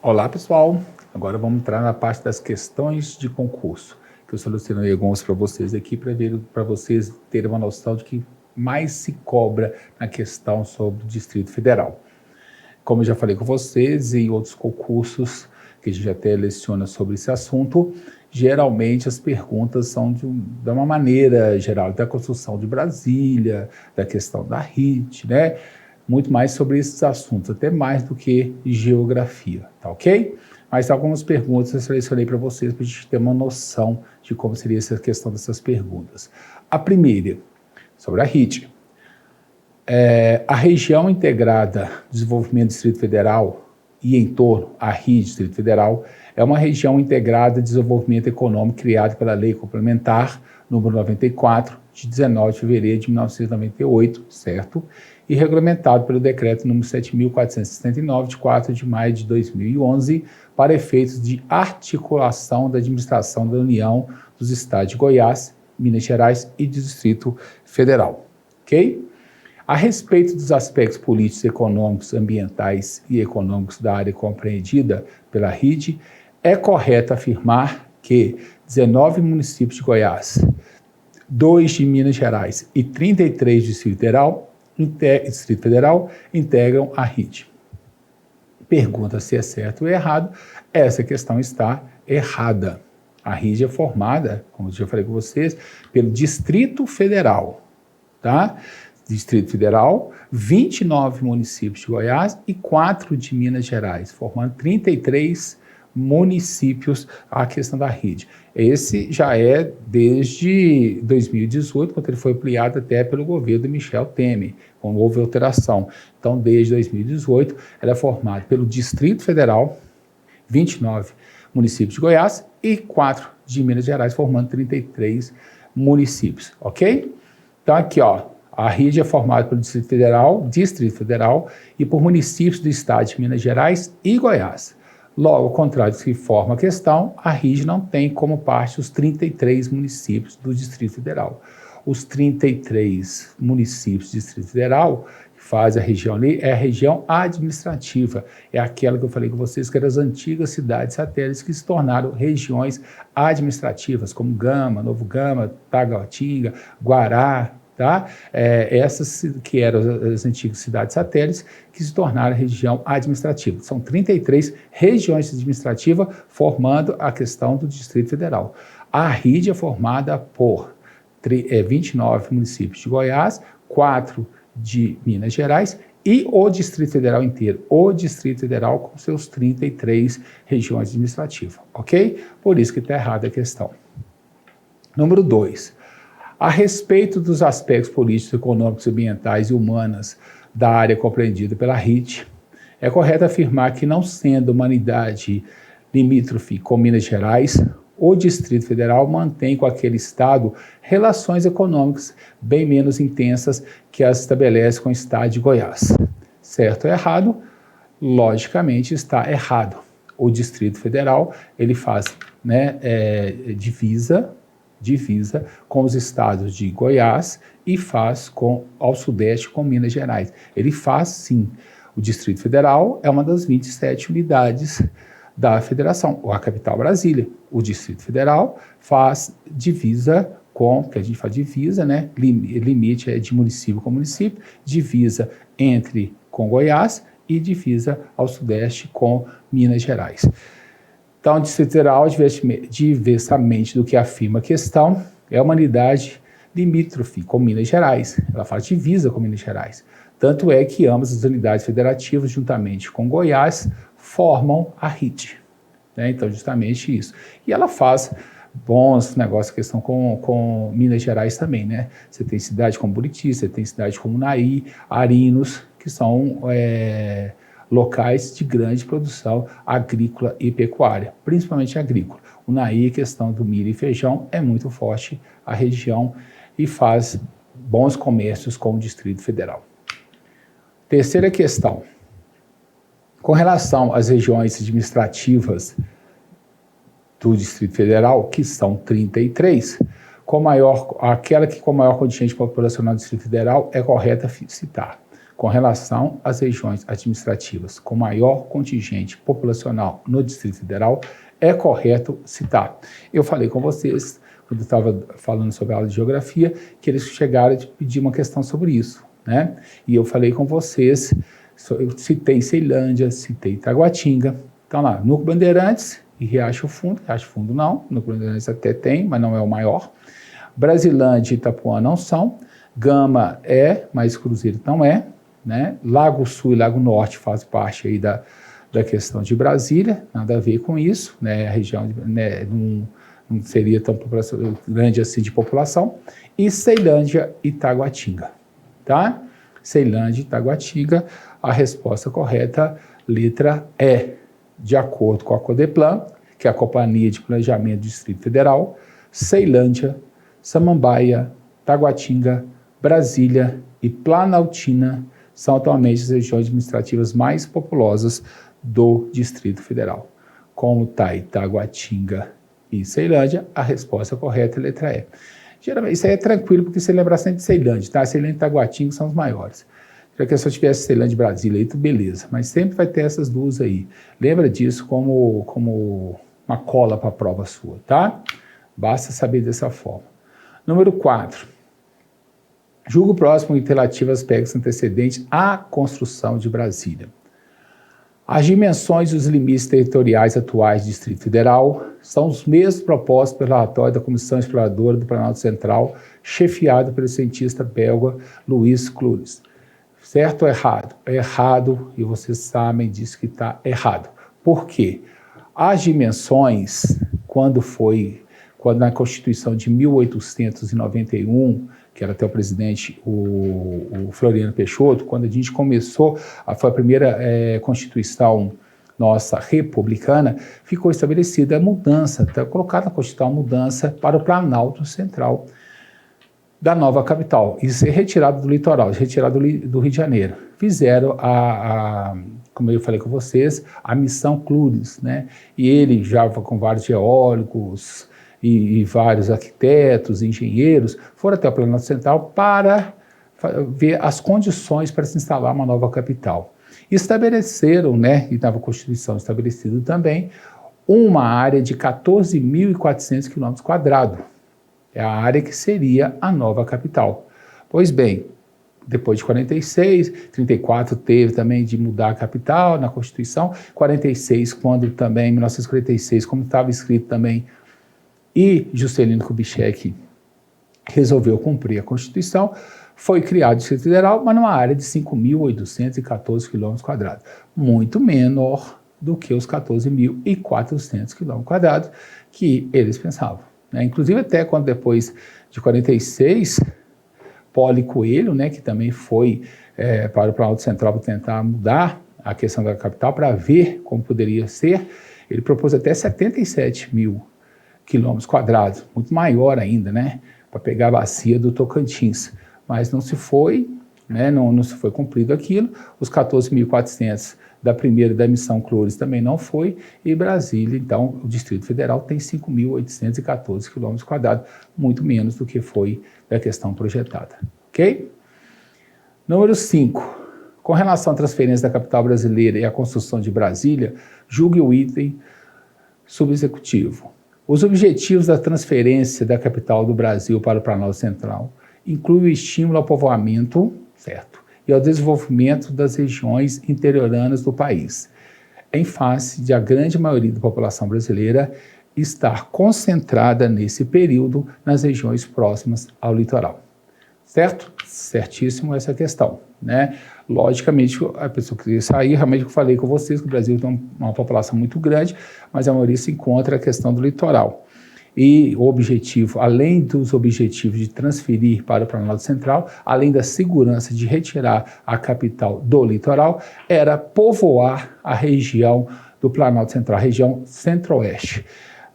Olá pessoal, agora vamos entrar na parte das questões de concurso, que eu selecionei algumas para vocês aqui para vocês terem uma noção de que mais se cobra na questão sobre o Distrito Federal. Como eu já falei com vocês em outros concursos, que a gente até leciona sobre esse assunto, geralmente as perguntas são de uma maneira geral, da construção de Brasília, da questão da RIT, né? Muito mais sobre esses assuntos, até mais do que geografia, tá ok? Mas algumas perguntas eu selecionei para vocês, para a gente ter uma noção de como seria essa questão dessas perguntas. A primeira, sobre a RIT. A região integrada de desenvolvimento do Distrito Federal e em torno à RIT, Distrito Federal, é uma região integrada de desenvolvimento econômico criada pela Lei Complementar número 94, de 19 de fevereiro de 1998, certo? E regulamentado pelo Decreto número 7.479, de 4 de maio de 2011, para efeitos de articulação da administração da União dos Estados de Goiás, Minas Gerais e do Distrito Federal, ok? A respeito dos aspectos políticos, econômicos, ambientais e econômicos da área compreendida pela RIT, é correto afirmar que 19 municípios de Goiás, 2 de Minas Gerais e 33 do Distrito Federal integram a RIT. Pergunta se é certo ou errado. Essa questão está errada. A RIT é formada, como eu já falei com vocês, pelo Distrito Federal, tá? Distrito Federal, 29 municípios de Goiás e 4 de Minas Gerais, formando 33 municípios a questão da RIT. Esse já é desde 2018, quando ele foi ampliado até pelo governo de Michel Temer, quando houve alteração. Então, desde 2018, ela é formada pelo Distrito Federal, 29 municípios de Goiás e 4 de Minas Gerais, formando 33 municípios, ok? Então, aqui, ó, a RIT é formada pelo Distrito Federal e por municípios do estado de Minas Gerais e Goiás. Logo, ao contrário do que forma a questão, a RIT não tem como parte os 33 municípios do Distrito Federal. Os 33 municípios do Distrito Federal que faz a região ali é a região administrativa. É aquela que eu falei com vocês que eram as antigas cidades satélites que se tornaram regiões administrativas, como Gama, Novo Gama, Taguatinga, Guará, tá? Essas que eram as antigas cidades satélites que se tornaram região administrativa. São 33 regiões administrativas formando a questão do Distrito Federal. A RIT é formada por 29 municípios de Goiás, 4 de Minas Gerais e o Distrito Federal inteiro. O Distrito Federal com seus 33 regiões administrativas, ok? Por isso que está errada a questão. Número 2. A respeito dos aspectos políticos, econômicos, ambientais e humanos da área compreendida pela RIT, é correto afirmar que, não sendo uma unidade limítrofe com Minas Gerais, o Distrito Federal mantém com aquele estado relações econômicas bem menos intensas que as estabelece com o estado de Goiás. Certo ou errado? Logicamente está errado. O Distrito Federal ele faz, né, divisa com os estados de Goiás e faz ao sudeste com Minas Gerais. Ele faz, sim. O Distrito Federal é uma das 27 unidades da federação, ou a capital Brasília. O Distrito Federal faz divisa que a gente faz divisa, né? Limite é de município com município, divisa com Goiás e divisa ao sudeste com Minas Gerais. Então, o Distrito Federal, diversamente do que afirma a questão, é uma unidade limítrofe com Minas Gerais. Ela faz divisa com Minas Gerais. Tanto é que ambas as unidades federativas, juntamente com Goiás, formam a RIT. Né? Então, justamente isso. E ela faz bons negócios, questão com Minas Gerais também, né? Você tem cidade como Buriti, você tem cidade como Naí, Arinos, que são locais de grande produção agrícola e pecuária, principalmente agrícola. O Naí, questão do milho e feijão, é muito forte a região e faz bons comércios com o Distrito Federal. Terceira questão. Com relação às regiões administrativas do Distrito Federal, que são 33, aquela que com maior contingente populacional do Distrito Federal é correta citar. com relação às regiões administrativas com maior contingente populacional no Distrito Federal, é correto citar. Eu falei com vocês, quando eu estava falando sobre a aula de geografia, que eles chegaram a pedir uma questão sobre isso, né? E eu falei com vocês, eu citei Ceilândia, citei Taguatinga, então lá, Núcleo Bandeirantes e Riacho Fundo não, Núcleo Bandeirantes até tem, mas não é o maior. Brasilândia e Itapuã não são, Gama é, mas Cruzeiro não é, né? Lago Sul e Lago Norte fazem parte aí da questão de Brasília, nada a ver com isso, né? A região, né, não seria tão grande assim de população, e Ceilândia e Taguatinga, tá? Ceilândia e Taguatinga, a resposta correta, letra E, de acordo com a Codeplan, que é a Companhia de Planejamento do Distrito Federal, Ceilândia, Samambaia, Taguatinga, Brasília e Planaltina são atualmente as regiões administrativas mais populosas do Distrito Federal. Como está Taguatinga e Ceilândia, a resposta correta é a letra E. Geralmente, isso aí é tranquilo, porque você lembra sempre de Ceilândia, tá? Ceilândia e Taguatinga são os maiores. Já que se eu tivesse Ceilândia e Brasília aí, tudo beleza. Mas sempre vai ter essas duas aí. Lembra disso como uma cola para a prova sua, tá? Basta saber dessa forma. Número 4. Julgo próximo e relativo a aspectos antecedentes à construção de Brasília. As dimensões e os limites territoriais atuais do Distrito Federal são os mesmos propostos pelo relatório da Comissão Exploradora do Planalto Central, chefiado pelo cientista belga Luiz Clures. Certo ou errado? É errado, e vocês sabem disso que está errado. Por quê? As dimensões, quando na Constituição de 1891, que era até o presidente, o Floriano Peixoto, quando a gente começou, foi a primeira Constituição nossa republicana, ficou estabelecida a mudança, está colocada na Constituição a mudança para o Planalto Central da nova capital, e ser retirado do litoral, retirado do Rio de Janeiro. Fizeram como eu falei com vocês, a missão Clures, né? E ele já com vários geólogos e vários arquitetos, engenheiros, foram até o Planalto Central para ver as condições para se instalar uma nova capital. Estabeleceram, né, e estava a Constituição estabelecida também, uma área de 14.400 km². É a área que seria a nova capital. Pois bem, depois de 46, 34 teve também de mudar a capital na Constituição, 46, quando também, 1946, como estava escrito também, e Juscelino Kubitschek resolveu cumprir a Constituição, foi criado o Distrito Federal, mas numa área de 5.814 km², muito menor do que os 14.400 km² que eles pensavam. Inclusive até quando depois de 46, Poli Coelho, né, que também foi para o Planalto Central para tentar mudar a questão da capital, para ver como poderia ser, ele propôs até 77.000 km², muito maior ainda, né, para pegar a bacia do Tocantins, mas não se foi, né, não se foi cumprido aquilo, os 14.400 da primeira da missão Clures também não foi, e Brasília, então, o Distrito Federal tem 5.814 km², muito menos do que foi da questão projetada, ok? Número 5. Com relação à transferência da capital brasileira e à construção de Brasília, julgue o item subexecutivo. Os objetivos da transferência da capital do Brasil para o Planalto Central incluem o estímulo ao povoamento, certo, e ao desenvolvimento das regiões interioranas do país, em face de a grande maioria da população brasileira estar concentrada nesse período nas regiões próximas ao litoral. Certo? Certíssimo essa questão, né? Logicamente, a pessoa que queria sair, realmente eu falei com vocês que o Brasil tem uma população muito grande, mas a maioria se encontra a questão do litoral. E o objetivo, além dos objetivos de transferir para o Planalto Central, além da segurança de retirar a capital do litoral, era povoar a região do Planalto Central, a região centro-oeste.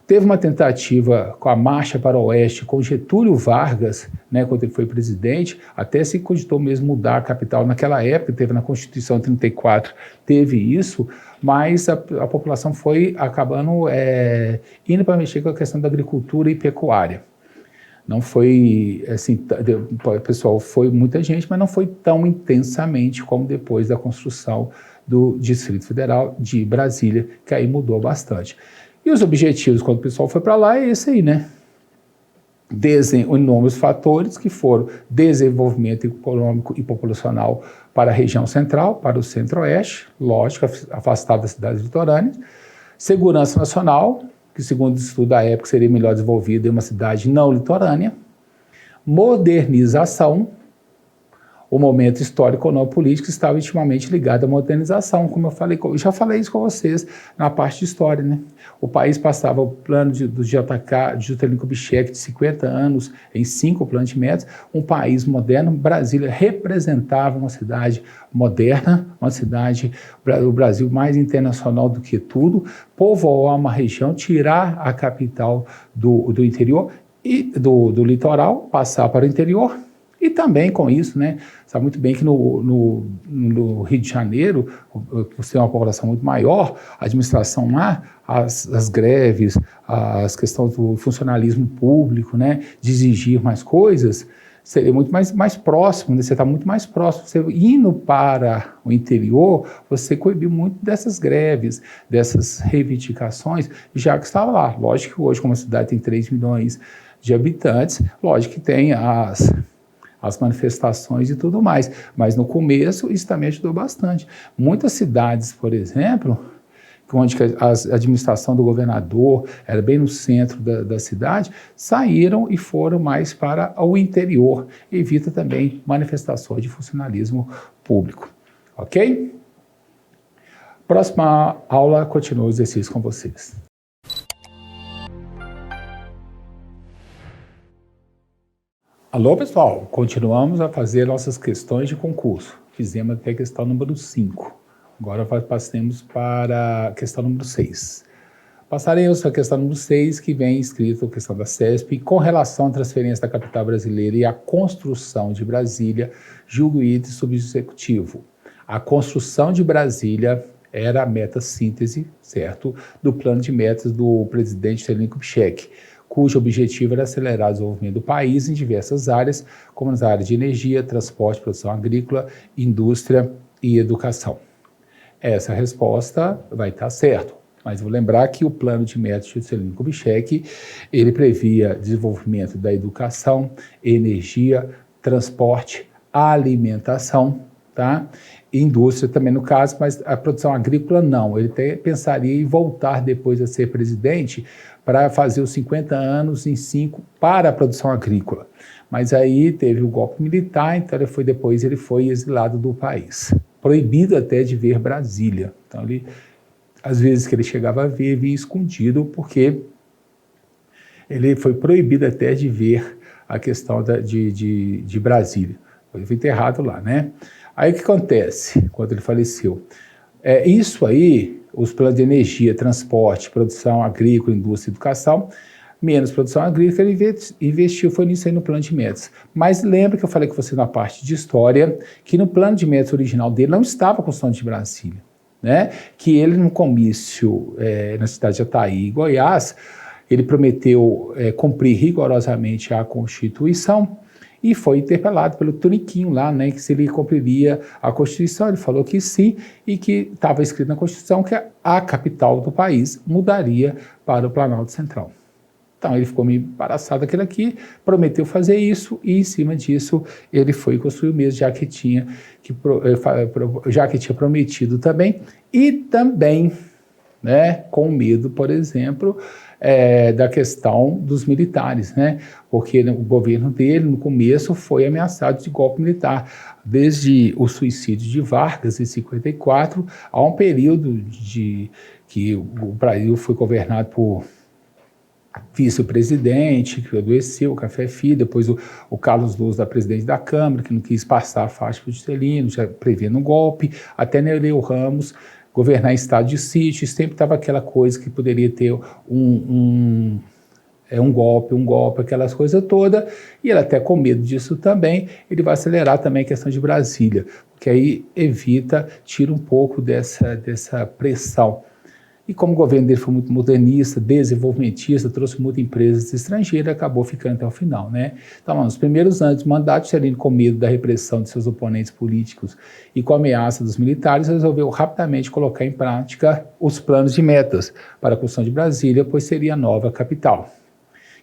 Teve uma tentativa com a marcha para o oeste com Getúlio Vargas, né, quando ele foi presidente, até se cogitou mesmo mudar a capital. Naquela época, teve na Constituição 34, teve isso, mas a população foi acabando indo para mexer com a questão da agricultura e pecuária. Não foi, assim, pessoal, foi muita gente, mas não foi tão intensamente como depois da construção do Distrito Federal de Brasília, que aí mudou bastante. E os objetivos, quando o pessoal foi para lá, é esse aí, né? Inúmeros fatores que foram desenvolvimento econômico e populacional para a região central, para o centro-oeste, lógico, afastado das cidades litorâneas, segurança nacional, que segundo o estudo da época seria melhor desenvolvida em uma cidade não litorânea, modernização, o momento histórico ou político estava intimamente ligado à modernização, como eu já falei isso com vocês na parte de história, né? O país passava o plano do JK, de Juscelino Kubitschek, de 50 anos, em 5 planos de metas, um país moderno. Brasília representava uma cidade moderna, uma cidade, o Brasil mais internacional do que tudo, povoar uma região, tirar a capital do interior e do litoral, passar para o interior. E também com isso, né, sabe muito bem que no Rio de Janeiro, você tem uma população muito maior, a administração lá, as greves, as questões do funcionalismo público, né, de exigir mais coisas, seria muito mais próximo, né, você está muito mais próximo. Você indo para o interior, você coibiu muito dessas greves, dessas reivindicações, já que estava lá. Lógico que hoje, como a cidade tem 3 milhões de habitantes, lógico que tem as manifestações e tudo mais. Mas no começo isso também ajudou bastante. Muitas cidades, por exemplo, onde a administração do governador era bem no centro da cidade, saíram e foram mais para o interior. Evita também manifestações de funcionalismo público. Ok? Próxima aula, continua o exercício com vocês. Alô, pessoal, continuamos a fazer nossas questões de concurso. Fizemos até a questão número 5. Agora passemos para a questão número 6. Passaremos para a questão número 6, que vem escrito a questão da CESP, com relação à transferência da capital brasileira e à construção de Brasília, julgo item subexecutivo. A construção de Brasília era a meta síntese, certo, do plano de metas do presidente Juscelino Kubitschek, cujo objetivo era acelerar o desenvolvimento do país em diversas áreas, como nas áreas de energia, transporte, produção agrícola, indústria e educação. Essa resposta vai estar certa, mas vou lembrar que o plano de metas de Juscelino Kubitschek, ele previa desenvolvimento da educação, energia, transporte, alimentação, tá? Indústria também no caso, mas a produção agrícola não. Ele até pensaria em voltar depois a ser presidente para fazer os 50 anos em 5 para a produção agrícola. Mas aí teve o golpe militar, então ele foi exilado do país. Proibido até de ver Brasília. Então às vezes que ele chegava a ver, vinha escondido, porque ele foi proibido até de ver a questão de Brasília. Ele foi enterrado lá, né? Aí o que acontece quando ele faleceu? Isso aí, os planos de energia, transporte, produção agrícola, indústria e educação, menos produção agrícola, ele investiu, foi nisso aí no plano de metas. Mas lembra que eu falei com você na parte de história, que no plano de metas original dele não estava a construção de Brasília, né? Que ele no comício na cidade de Ataí, Goiás, ele prometeu cumprir rigorosamente a Constituição, e foi interpelado pelo Toniquinho lá, né, que se ele cumpriria a Constituição. Ele falou que sim, e que estava escrito na Constituição que a capital do país mudaria para o Planalto Central. Então ele ficou meio embaraçado aquilo aqui, prometeu fazer isso, e em cima disso ele foi e construiu mesmo, já que tinha prometido também, e também, né, com medo, por exemplo, da questão dos militares, né? Porque o governo dele, no começo, foi ameaçado de golpe militar. Desde o suicídio de Vargas, em 54, há um período que o Brasil foi governado por vice-presidente, que adoeceu, o Café Filho, depois o Carlos Luz, da presidente da Câmara, que não quis passar a faixa para o Juscelino, já prevendo um golpe, até Nereu Ramos governar em estado de sítio. Sempre estava aquela coisa que poderia ter um golpe, aquelas coisas todas, e ele até com medo disso também, ele vai acelerar também a questão de Brasília, porque aí tira um pouco dessa pressão. E como o governo dele foi muito modernista, desenvolvimentista, trouxe muitas empresas estrangeiras, acabou ficando até o final, né? Então, nos primeiros anos do mandato, Juscelino, com medo da repressão de seus oponentes políticos e com a ameaça dos militares, resolveu rapidamente colocar em prática os planos de metas para a construção de Brasília, pois seria a nova capital,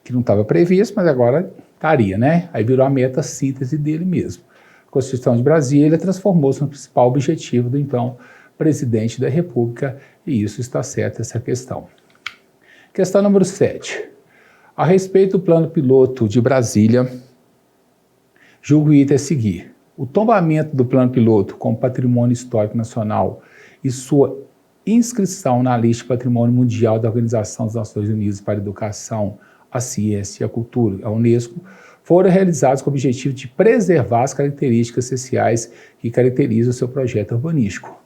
que não estava previsto, mas agora estaria, né? Aí virou a meta síntese dele mesmo. A Constituição de Brasília transformou-se no principal objetivo do então presidente da República, e isso está certo, essa questão. Questão número 7. A respeito do plano piloto de Brasília, julgo o item a seguir. O tombamento do plano piloto como patrimônio histórico nacional e sua inscrição na lista de patrimônio mundial da Organização das Nações Unidas para a Educação, a Ciência e a Cultura, a Unesco, foram realizados com o objetivo de preservar as características essenciais que caracterizam o seu projeto urbanístico.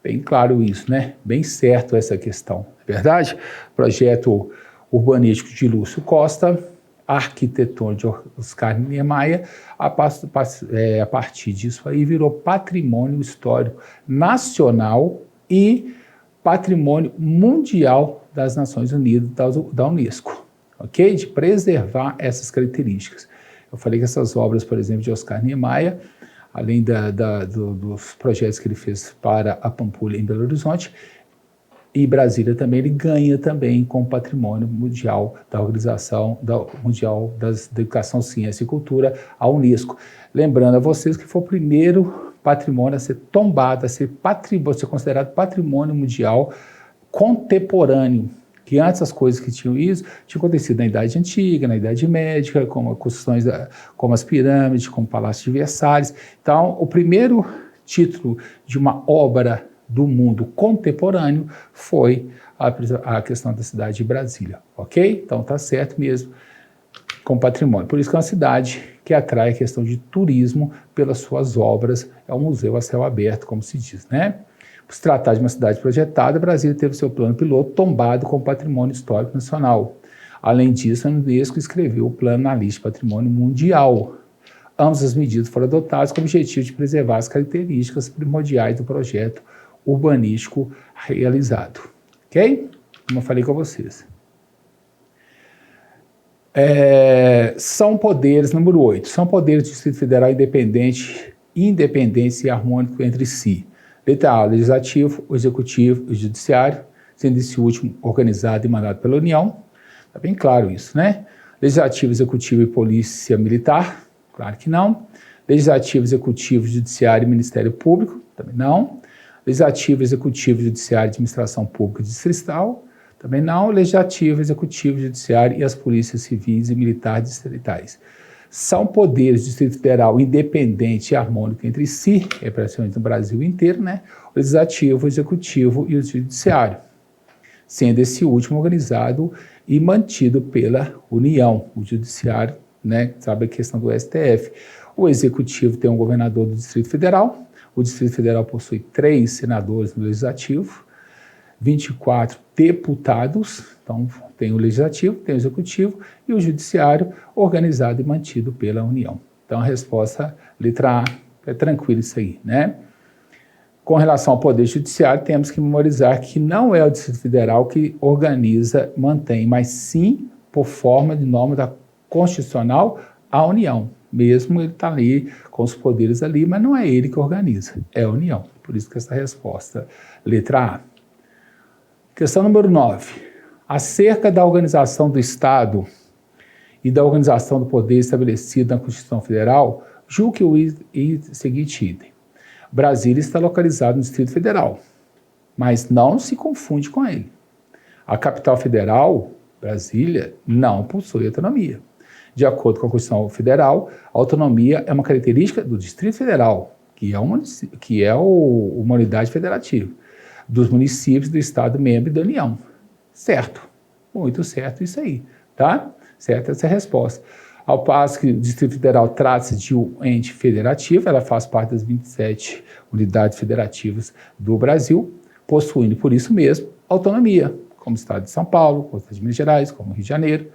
Bem claro isso, né? Bem certo essa questão, é verdade? Projeto urbanístico de Lúcio Costa, arquitetônico de Oscar Niemeyer, a partir disso aí virou patrimônio histórico nacional e patrimônio mundial das Nações Unidas, da Unesco, ok? De preservar essas características. Eu falei que essas obras, por exemplo, de Oscar Niemeyer, além dos projetos que ele fez para a Pampulha em Belo Horizonte, e Brasília também, ele ganha também com o patrimônio mundial da Organização Mundial da Educação, Ciência e Cultura, a Unesco. Lembrando a vocês que foi o primeiro patrimônio a ser tombado, a ser considerado patrimônio mundial contemporâneo, que antes as coisas que tinham isso, tinham acontecido na Idade Antiga, na Idade Média, como construções como as pirâmides, como o Palácio de Versalhes. Então, o primeiro título de uma obra do mundo contemporâneo foi a questão da cidade de Brasília, ok? Então, tá certo mesmo com patrimônio. Por isso que é uma cidade que atrai a questão de turismo pelas suas obras, é um museu a céu aberto, como se diz, né? Por se tratar de uma cidade projetada, Brasília teve seu plano piloto tombado como patrimônio histórico nacional. Além disso, a Unesco escreveu o plano na lista de patrimônio mundial. Ambas as medidas foram adotadas com o objetivo de preservar as características primordiais do projeto urbanístico realizado. Ok? Como eu falei com vocês. São poderes, número 8, são poderes do Distrito Federal independentes e harmônicos entre si. Letra A, o Legislativo, o Executivo e o Judiciário, sendo esse último organizado e mandado pela União. Está bem claro isso, né? Legislativo, Executivo e Polícia Militar, claro que não. Legislativo, Executivo, Judiciário e Ministério Público, também não. Legislativo, Executivo, Judiciário e Administração Pública Distrital, também não. Legislativo, Executivo, Judiciário e as Polícias Civis e Militares Distritais. São poderes do Distrito Federal independente e harmônico entre si, praticamente no Brasil inteiro, né? O Legislativo, o Executivo e o Judiciário, sendo esse último organizado e mantido pela União. O Judiciário, né, sabe a questão do STF. O Executivo tem um governador do Distrito Federal, o Distrito Federal possui 3 senadores no Legislativo, 24 deputados, então tem o Legislativo, tem o Executivo e o Judiciário organizado e mantido pela União. Então a resposta, letra A, é tranquilo isso aí, né? Com relação ao Poder Judiciário, temos que memorizar que não é o Distrito Federal que organiza, mantém, mas sim, por forma de norma da Constitucional, a União. Mesmo ele está ali com os poderes ali, mas não é ele que organiza, é a União. Por isso que essa resposta, letra A. Questão número 9. Acerca da organização do Estado e da organização do poder estabelecido na Constituição Federal, julgue o seguinte item. Brasília está localizado no Distrito Federal, mas não se confunde com ele. A capital federal, Brasília, não possui autonomia. De acordo com a Constituição Federal, a autonomia é uma característica do Distrito Federal, que é uma unidade federativa, dos municípios do Estado membro da União. Certo, muito certo isso aí, tá? Certa essa resposta. Ao passo que o Distrito Federal trata-se de um ente federativo, ela faz parte das 27 unidades federativas do Brasil, possuindo, por isso mesmo, autonomia, como o Estado de São Paulo, como o Estado de Minas Gerais, como o Rio de Janeiro.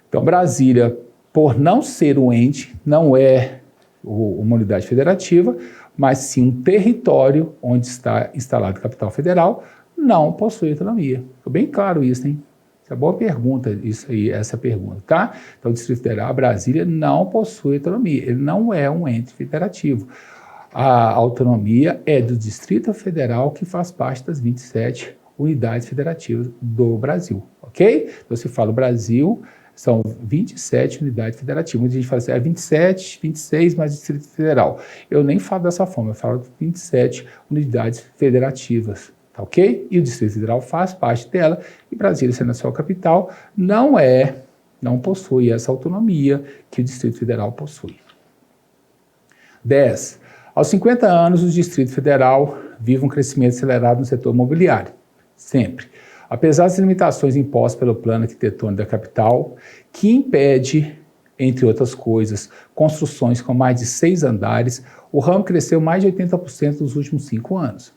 Então, Brasília, por não ser um ente, não é uma unidade federativa, mas sim um território onde está instalada a capital federal, não possui autonomia. Ficou bem claro isso, hein? É boa pergunta, isso aí, essa pergunta, tá? Então, o Distrito Federal, Brasília, não possui autonomia. Ele não é um ente federativo. A autonomia é do Distrito Federal, que faz parte das 27 unidades federativas do Brasil, ok? Então, se fala o Brasil, são 27 unidades federativas. Muita gente fala assim, 27, 26 mais Distrito Federal. Eu nem falo dessa forma, eu falo de 27 unidades federativas, tá ok? E o Distrito Federal faz parte dela, e Brasília, sendo a sua capital, não possui essa autonomia que o Distrito Federal possui. 10. Aos 50 anos, o Distrito Federal vive um crescimento acelerado no setor imobiliário, sempre. Apesar das limitações impostas pelo plano arquitetônico da capital, que impede, entre outras coisas, construções com mais de 6 andares, o ramo cresceu mais de 80% nos últimos 5 anos.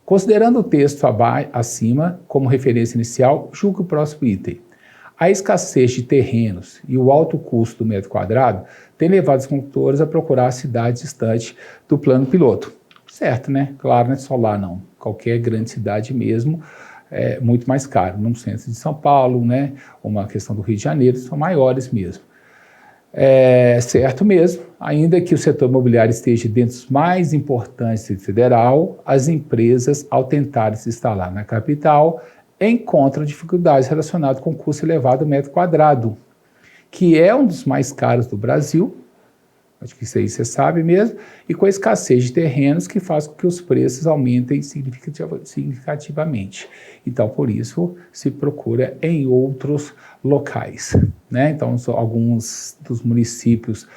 Considerando o texto acima como referência inicial, julgo o próximo item. A escassez de terrenos e o alto custo do metro quadrado têm levado os construtores a procurar cidades distantes do plano piloto. Certo, né? Claro, não é só lá, não. Qualquer grande cidade mesmo é muito mais caro. No centro de São Paulo, né? Uma questão do Rio de Janeiro, são maiores mesmo. É certo mesmo, ainda que o setor imobiliário esteja dentro dos mais importantes do federal, as empresas, ao tentarem se instalar na capital, encontram dificuldades relacionadas com o custo elevado do metro quadrado, que é um dos mais caros do Brasil, acho que isso aí você sabe mesmo, e com a escassez de terrenos que faz com que os preços aumentem significativamente. Então, por isso, se procura em outros locais, né? Então, alguns dos municípios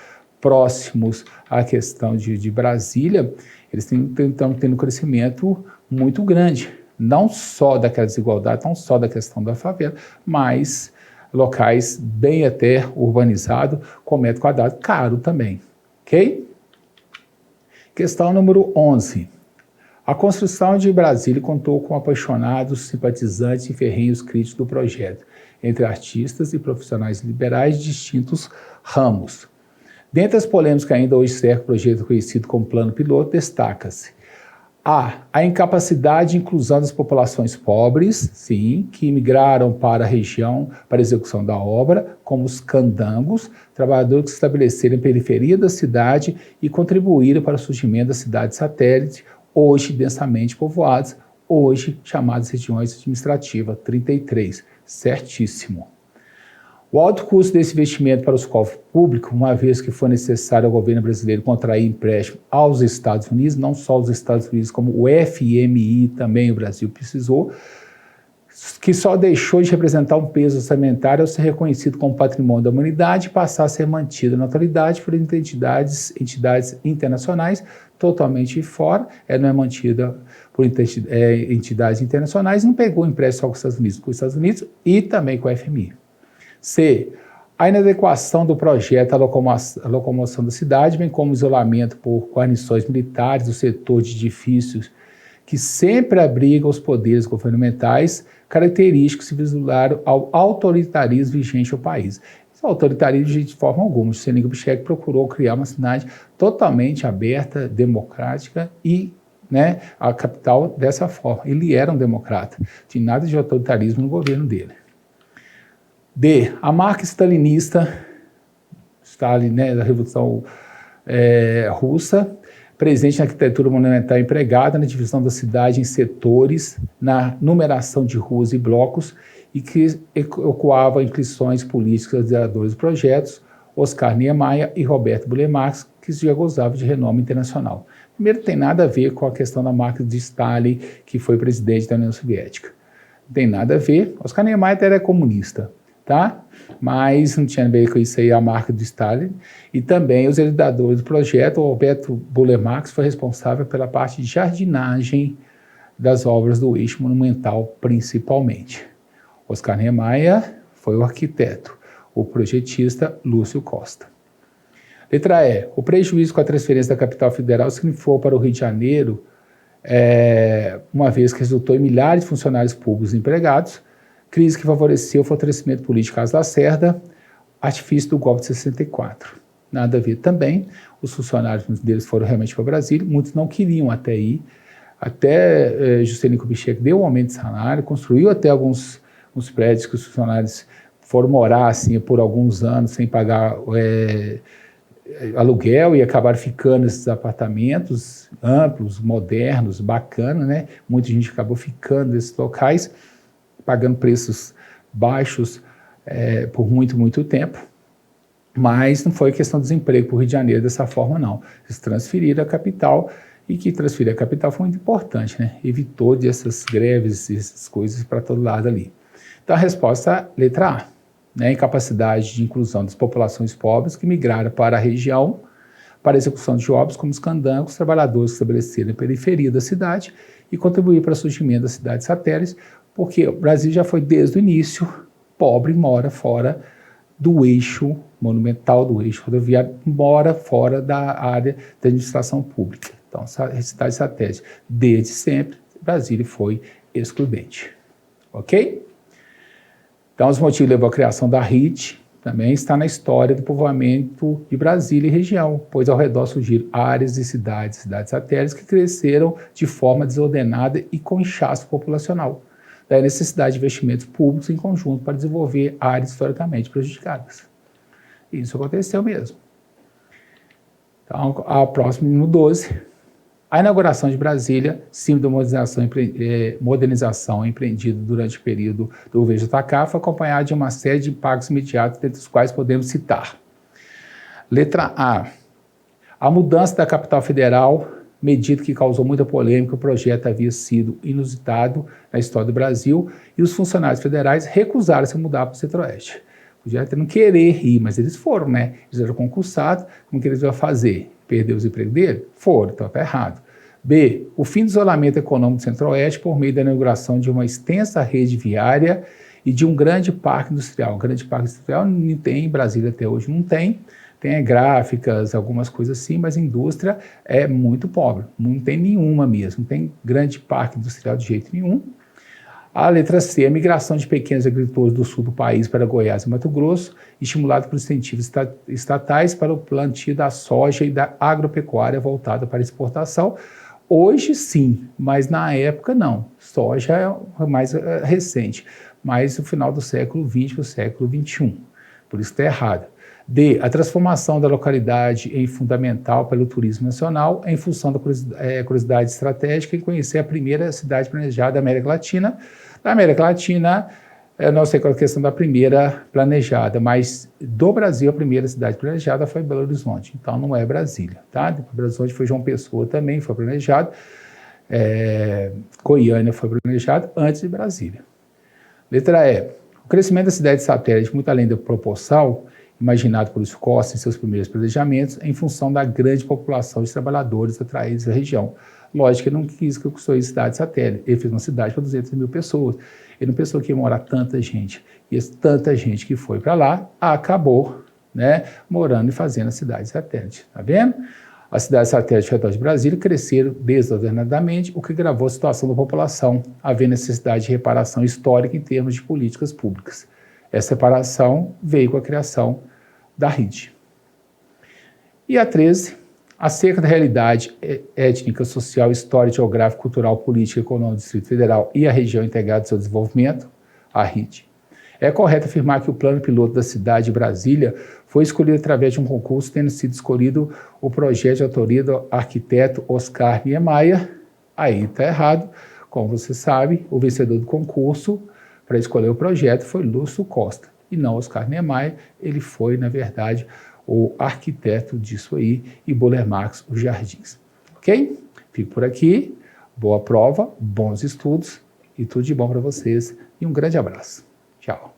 próximos à questão de Brasília, eles estão tendo um crescimento muito grande, não só daquela desigualdade, não só da questão da favela, mas locais bem até urbanizados, com metro quadrado caro também, ok? Questão número 11. A construção de Brasília contou com apaixonados, simpatizantes e ferrenhos críticos do projeto, entre artistas e profissionais liberais de distintos ramos. Dentre as polêmicas que ainda hoje cercam o projeto conhecido como Plano Piloto, destaca-se a incapacidade e inclusão das populações pobres, sim, que migraram para a região para a execução da obra, como os candangos, trabalhadores que se estabeleceram em periferia da cidade e contribuíram para o surgimento da cidade satélite, hoje densamente povoadas, hoje chamadas regiões administrativas, 33, certíssimo. O alto custo desse investimento para os cofres públicos, uma vez que foi necessário ao governo brasileiro contrair empréstimo aos Estados Unidos, não só os Estados Unidos, como o FMI também o Brasil precisou, que só deixou de representar um peso orçamentário ao ser reconhecido como patrimônio da humanidade e passar a ser mantido na atualidade por entidades internacionais totalmente fora, não é mantida por entidades internacionais, não pegou empréstimo só com os Estados Unidos e também com o FMI. C. A inadequação do projeto à locomoção da cidade, bem como o isolamento por guarnições militares do setor de edifícios que sempre abrigam os poderes governamentais, característicos que se vislumbraram ao autoritarismo vigente no país. Esse autoritarismo de forma alguma. O Juscelino Kubitschek procurou criar uma cidade totalmente aberta, democrática e a capital dessa forma. Ele era um democrata, não tinha nada de autoritarismo no governo dele. D. A marca stalinista, Stalin, da Revolução Russa, presente na arquitetura monumental empregada na divisão da cidade em setores, na numeração de ruas e blocos, e que ecoava inclinações políticas dos ideadores dos projetos, Oscar Niemeyer e Roberto Burle Marx, que já gozavam de renome internacional. Primeiro, tem nada a ver com a questão da marca de Stalin, que foi presidente da União Soviética. Não tem nada a ver. Oscar Niemeyer era comunista, tá? Mas não tinha a ver com isso aí, a marca do Stalin. E também os ideadores do projeto, o Roberto Burle Marx foi responsável pela parte de jardinagem das obras do eixo monumental, principalmente. Oscar Niemeyer foi o arquiteto, o projetista Lúcio Costa. Letra E. O prejuízo com a transferência da capital federal significou para o Rio de Janeiro, uma vez que resultou em milhares de funcionários públicos empregados, crise que favoreceu o fortalecimento político Carlos Lacerda, artifício do golpe de 64. Nada a ver também, os funcionários, muitos deles foram realmente para Brasília, muitos não queriam até ir, até Juscelino Kubitschek deu um aumento de salário, construiu até uns prédios que os funcionários foram morar assim, por alguns anos sem pagar aluguel e acabaram ficando nesses apartamentos amplos, modernos, bacanas, né? Muita gente acabou ficando nesses locais, pagando preços baixos por muito, muito tempo. Mas não foi questão de desemprego para o Rio de Janeiro dessa forma, não. Eles transferiram a capital, e que transferir a capital foi muito importante, né? Evitou dessas greves, essas coisas para todo lado ali. Então a resposta, letra A, né? Incapacidade de inclusão das populações pobres que migraram para a região para a execução de obras como os candangos, trabalhadores que estabeleceram na periferia da cidade e contribuir para o surgimento das cidades satélites, porque o Brasil já foi desde o início pobre, mora fora do eixo monumental, do eixo rodoviário, mora fora da área da administração pública. Então, cidade satélite, desde sempre, Brasília foi excludente. Ok? Então, os motivos que levou à criação da RIT também está na história do povoamento de Brasília e região, pois ao redor surgiram áreas de cidades satélites que cresceram de forma desordenada e com inchaço populacional. Daí a necessidade de investimentos públicos em conjunto para desenvolver áreas historicamente prejudicadas. Isso aconteceu mesmo. Então, a próxima, no 12, a inauguração de Brasília, símbolo da modernização empreendida durante o período do governo JK, foi acompanhada de uma série de impactos imediatos, dentre os quais podemos citar. Letra A mudança da capital federal, medida que causou muita polêmica, o projeto havia sido inusitado na história do Brasil e os funcionários federais recusaram-se a mudar para o Centro-Oeste. Podia até não querer ir, mas eles foram, né? Eles eram concursados, como que eles iam fazer? Perder os empregos dele? Foram, então está errado. B, o fim do isolamento econômico do Centro-Oeste por meio da inauguração de uma extensa rede viária e de um grande parque industrial. Um grande parque industrial não tem, em Brasília até hoje não tem. Tem gráficas, algumas coisas assim, mas a indústria é muito pobre. Não tem nenhuma mesmo, não tem grande parque industrial de jeito nenhum. A letra C, a migração de pequenos agricultores do sul do país para Goiás e Mato Grosso, estimulado por incentivos estatais para o plantio da soja e da agropecuária voltada para exportação. Hoje sim, mas na época não. Soja é mais recente, mas no final do século XX para o século XXI. Por isso está errado. D, a transformação da localidade em fundamental pelo turismo nacional em função da curiosidade estratégica em conhecer a primeira cidade planejada da América Latina. Na América Latina, eu não sei qual é a questão da primeira planejada, mas do Brasil a primeira cidade planejada foi Belo Horizonte, então não é Brasília, tá? Belo Horizonte foi João Pessoa também, foi planejado, Goiânia foi planejado antes de Brasília. Letra E, o crescimento da cidade satélite, muito além da proporção, imaginado por Lúcio Costa em seus primeiros planejamentos, em função da grande população de trabalhadores atraídos da região. Lógico que ele não quis que eu construísse cidade satélite, ele fez uma cidade para 200 mil pessoas. Ele não pensou que ia morar tanta gente. E tanta gente que foi para lá acabou, né, morando e fazendo a cidade satélite. Tá vendo? As cidades satélites ao redor de Brasília cresceram desordenadamente, o que agravou a situação da população, havendo necessidade de reparação histórica em termos de políticas públicas. Essa reparação veio com a criação da RIT. E a 13, acerca da realidade étnica, social, histórica, geográfica, cultural, política, econômica do Distrito Federal e a região integrada do seu desenvolvimento, a RIT. É correto afirmar que o plano piloto da cidade de Brasília foi escolhido através de um concurso, tendo sido escolhido o projeto de autoria do arquiteto Oscar Niemeyer. Aí está errado. Como você sabe, o vencedor do concurso para escolher o projeto foi Lúcio Costa, e não Oscar Niemeyer. Ele foi, na verdade, o arquiteto disso aí, e Boller Marx, os Jardins. Ok? Fico por aqui. Boa prova, bons estudos, e tudo de bom para vocês. E um grande abraço. Tchau.